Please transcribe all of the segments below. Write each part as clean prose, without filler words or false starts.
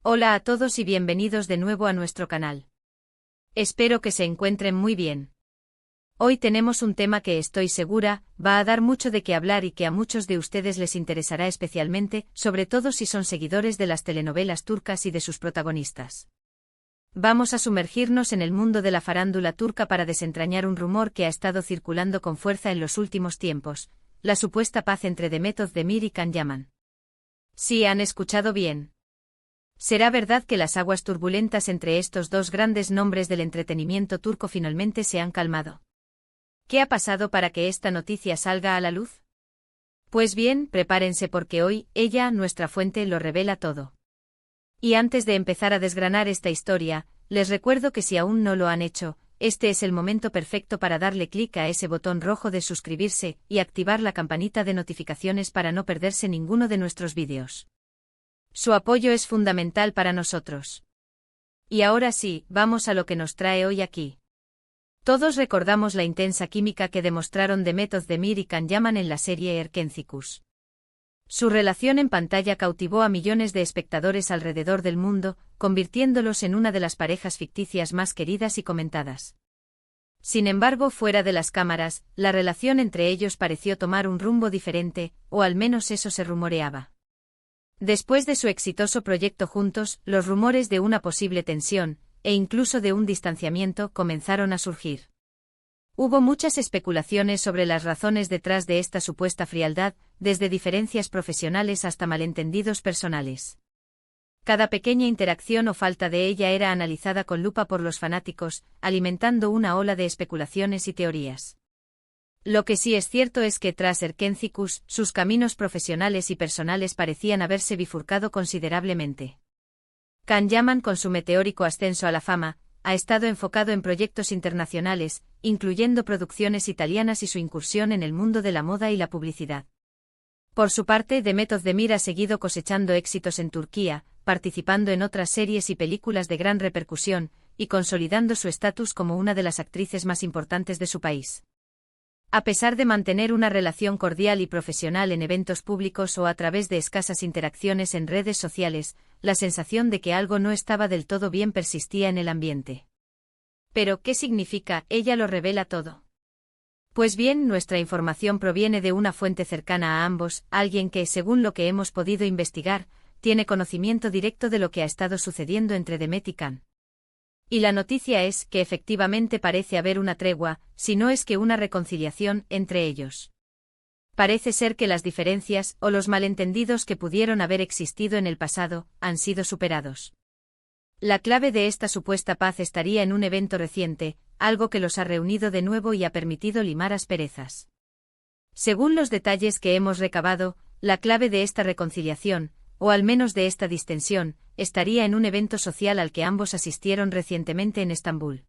Hola a todos y bienvenidos de nuevo a nuestro canal. Espero que se encuentren muy bien. Hoy tenemos un tema que estoy segura va a dar mucho de qué hablar y que a muchos de ustedes les interesará especialmente, sobre todo si son seguidores de las telenovelas turcas y de sus protagonistas. Vamos a sumergirnos en el mundo de la farándula turca para desentrañar un rumor que ha estado circulando con fuerza en los últimos tiempos, la supuesta paz entre Demet Özdemir y Can Yaman. Sí, han escuchado bien. ¿Será verdad que las aguas turbulentas entre estos dos grandes nombres del entretenimiento turco finalmente se han calmado? ¿Qué ha pasado para que esta noticia salga a la luz? Pues bien, prepárense porque hoy, nuestra fuente, lo revela todo. Y antes de empezar a desgranar esta historia, les recuerdo que si aún no lo han hecho, este es el momento perfecto para darle clic a ese botón rojo de suscribirse y activar la campanita de notificaciones para no perderse ninguno de nuestros vídeos. Su apoyo es fundamental para nosotros. Y ahora sí, vamos a lo que nos trae hoy aquí. Todos recordamos la intensa química que demostraron Demet Özdemir y Can Yaman en la serie Erkencikus. Su relación en pantalla cautivó a millones de espectadores alrededor del mundo, convirtiéndolos en una de las parejas ficticias más queridas y comentadas. Sin embargo, fuera de las cámaras, la relación entre ellos pareció tomar un rumbo diferente, o al menos eso se rumoreaba. Después de su exitoso proyecto juntos, los rumores de una posible tensión, e incluso de un distanciamiento, comenzaron a surgir. Hubo muchas especulaciones sobre las razones detrás de esta supuesta frialdad, desde diferencias profesionales hasta malentendidos personales. Cada pequeña interacción o falta de ella era analizada con lupa por los fanáticos, alimentando una ola de especulaciones y teorías. Lo que sí es cierto es que tras Erkencikus, sus caminos profesionales y personales parecían haberse bifurcado considerablemente. Can Yaman, con su meteórico ascenso a la fama, ha estado enfocado en proyectos internacionales, incluyendo producciones italianas y su incursión en el mundo de la moda y la publicidad. Por su parte, Demet Özdemir ha seguido cosechando éxitos en Turquía, participando en otras series y películas de gran repercusión, y consolidando su estatus como una de las actrices más importantes de su país. A pesar de mantener una relación cordial y profesional en eventos públicos o a través de escasas interacciones en redes sociales, la sensación de que algo no estaba del todo bien persistía en el ambiente. ¿Pero qué significa? Ella lo revela todo. Pues bien, nuestra información proviene de una fuente cercana a ambos, alguien que, según lo que hemos podido investigar, tiene conocimiento directo de lo que ha estado sucediendo entre Demet y Can. Y la noticia es que efectivamente parece haber una tregua, si no es que una reconciliación, entre ellos. Parece ser que las diferencias o los malentendidos que pudieron haber existido en el pasado han sido superados. La clave de esta supuesta paz estaría en un evento reciente, algo que los ha reunido de nuevo y ha permitido limar asperezas. Según los detalles que hemos recabado, la clave de esta reconciliación, o al menos de esta distensión, estaría en un evento social al que ambos asistieron recientemente en Estambul.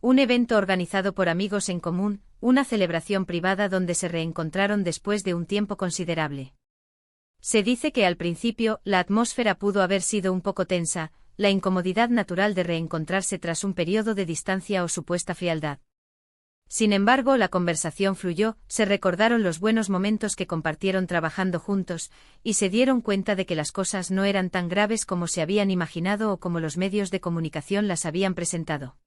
Un evento organizado por amigos en común, una celebración privada donde se reencontraron después de un tiempo considerable. Se dice que al principio la atmósfera pudo haber sido un poco tensa, la incomodidad natural de reencontrarse tras un periodo de distancia o supuesta frialdad. Sin embargo, la conversación fluyó, se recordaron los buenos momentos que compartieron trabajando juntos, y se dieron cuenta de que las cosas no eran tan graves como se habían imaginado o como los medios de comunicación las habían presentado.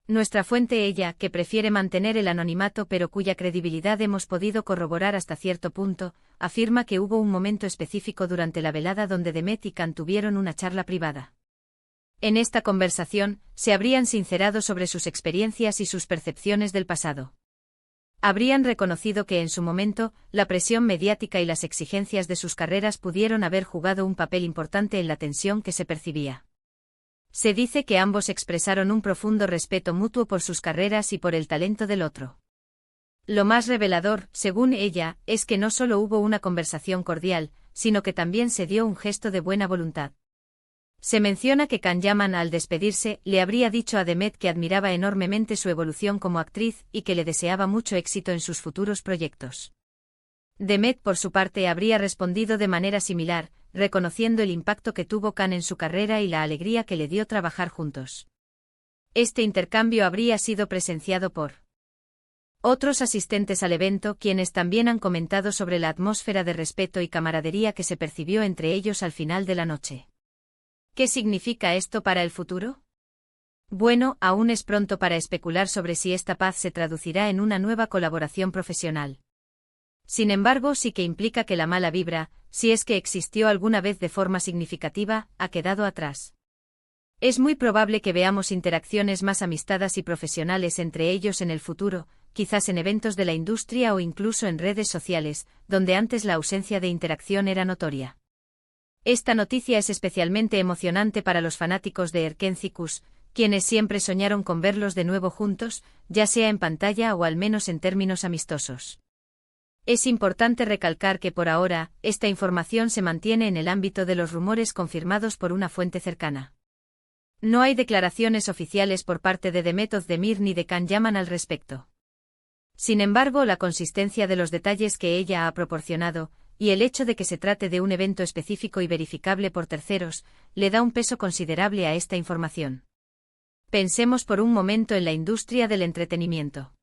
Nuestra fuente, que prefiere mantener el anonimato pero cuya credibilidad hemos podido corroborar hasta cierto punto, afirma que hubo un momento específico durante la velada donde Demet y Can tuvieron una charla privada. En esta conversación, se habrían sincerado sobre sus experiencias y sus percepciones del pasado. Habrían reconocido que en su momento, la presión mediática y las exigencias de sus carreras pudieron haber jugado un papel importante en la tensión que se percibía. Se dice que ambos expresaron un profundo respeto mutuo por sus carreras y por el talento del otro. Lo más revelador, según ella, es que no solo hubo una conversación cordial, sino que también se dio un gesto de buena voluntad. Se menciona que Can Yaman, al despedirse, le habría dicho a Demet que admiraba enormemente su evolución como actriz y que le deseaba mucho éxito en sus futuros proyectos. Demet, por su parte, habría respondido de manera similar, reconociendo el impacto que tuvo Can en su carrera y la alegría que le dio trabajar juntos. Este intercambio habría sido presenciado por otros asistentes al evento, quienes también han comentado sobre la atmósfera de respeto y camaradería que se percibió entre ellos al final de la noche. ¿Qué significa esto para el futuro? Bueno, aún es pronto para especular sobre si esta paz se traducirá en una nueva colaboración profesional. Sin embargo, sí que implica que la mala vibra, si es que existió alguna vez de forma significativa, ha quedado atrás. Es muy probable que veamos interacciones más amistadas y profesionales entre ellos en el futuro, quizás en eventos de la industria o incluso en redes sociales, donde antes la ausencia de interacción era notoria. Esta noticia es especialmente emocionante para los fanáticos de Erkencikus, quienes siempre soñaron con verlos de nuevo juntos, ya sea en pantalla o al menos en términos amistosos. Es importante recalcar que por ahora, esta información se mantiene en el ámbito de los rumores confirmados por una fuente cercana. No hay declaraciones oficiales por parte de Demet Özdemir ni de Can Yaman al respecto. Sin embargo, la consistencia de los detalles que ella ha proporcionado, y el hecho de que se trate de un evento específico y verificable por terceros, le da un peso considerable a esta información. Pensemos por un momento en la industria del entretenimiento.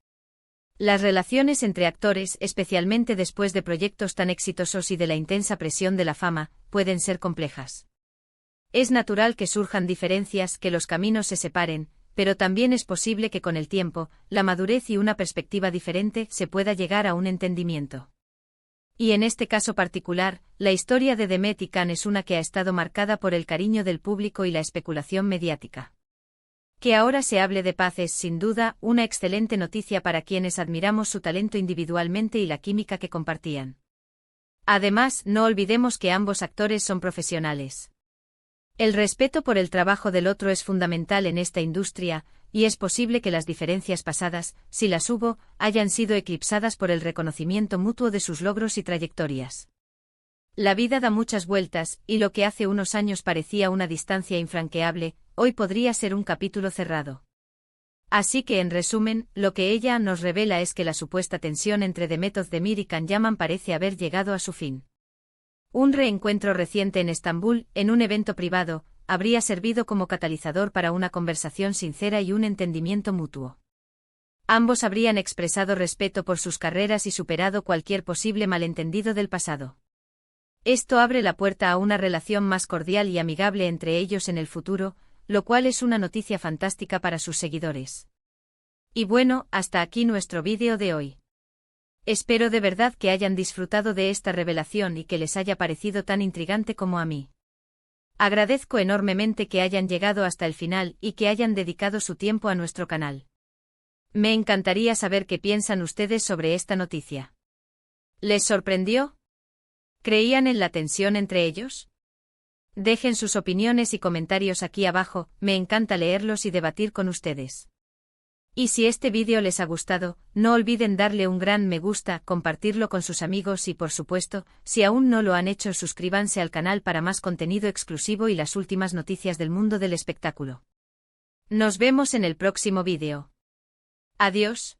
Las relaciones entre actores, especialmente después de proyectos tan exitosos y de la intensa presión de la fama, pueden ser complejas. Es natural que surjan diferencias, que los caminos se separen, pero también es posible que con el tiempo, la madurez y una perspectiva diferente se pueda llegar a un entendimiento. Y en este caso particular, la historia de Demet y Can es una que ha estado marcada por el cariño del público y la especulación mediática. Que ahora se hable de paz es, sin duda, una excelente noticia para quienes admiramos su talento individualmente y la química que compartían. Además, no olvidemos que ambos actores son profesionales. El respeto por el trabajo del otro es fundamental en esta industria, y es posible que las diferencias pasadas, si las hubo, hayan sido eclipsadas por el reconocimiento mutuo de sus logros y trayectorias. La vida da muchas vueltas, y lo que hace unos años parecía una distancia infranqueable, hoy podría ser un capítulo cerrado. Así que, en resumen, lo que ella nos revela es que la supuesta tensión entre Demet Özdemir y Can Yaman parece haber llegado a su fin. Un reencuentro reciente en Estambul, en un evento privado, habría servido como catalizador para una conversación sincera y un entendimiento mutuo. Ambos habrían expresado respeto por sus carreras y superado cualquier posible malentendido del pasado. Esto abre la puerta a una relación más cordial y amigable entre ellos en el futuro, lo cual es una noticia fantástica para sus seguidores. Y bueno, hasta aquí nuestro vídeo de hoy. Espero de verdad que hayan disfrutado de esta revelación y que les haya parecido tan intrigante como a mí. Agradezco enormemente que hayan llegado hasta el final y que hayan dedicado su tiempo a nuestro canal. Me encantaría saber qué piensan ustedes sobre esta noticia. ¿Les sorprendió? ¿Creían en la tensión entre ellos? Dejen sus opiniones y comentarios aquí abajo, me encanta leerlos y debatir con ustedes. Y si este vídeo les ha gustado, no olviden darle un gran me gusta, compartirlo con sus amigos y por supuesto, si aún no lo han hecho, suscríbanse al canal para más contenido exclusivo y las últimas noticias del mundo del espectáculo. Nos vemos en el próximo vídeo. Adiós.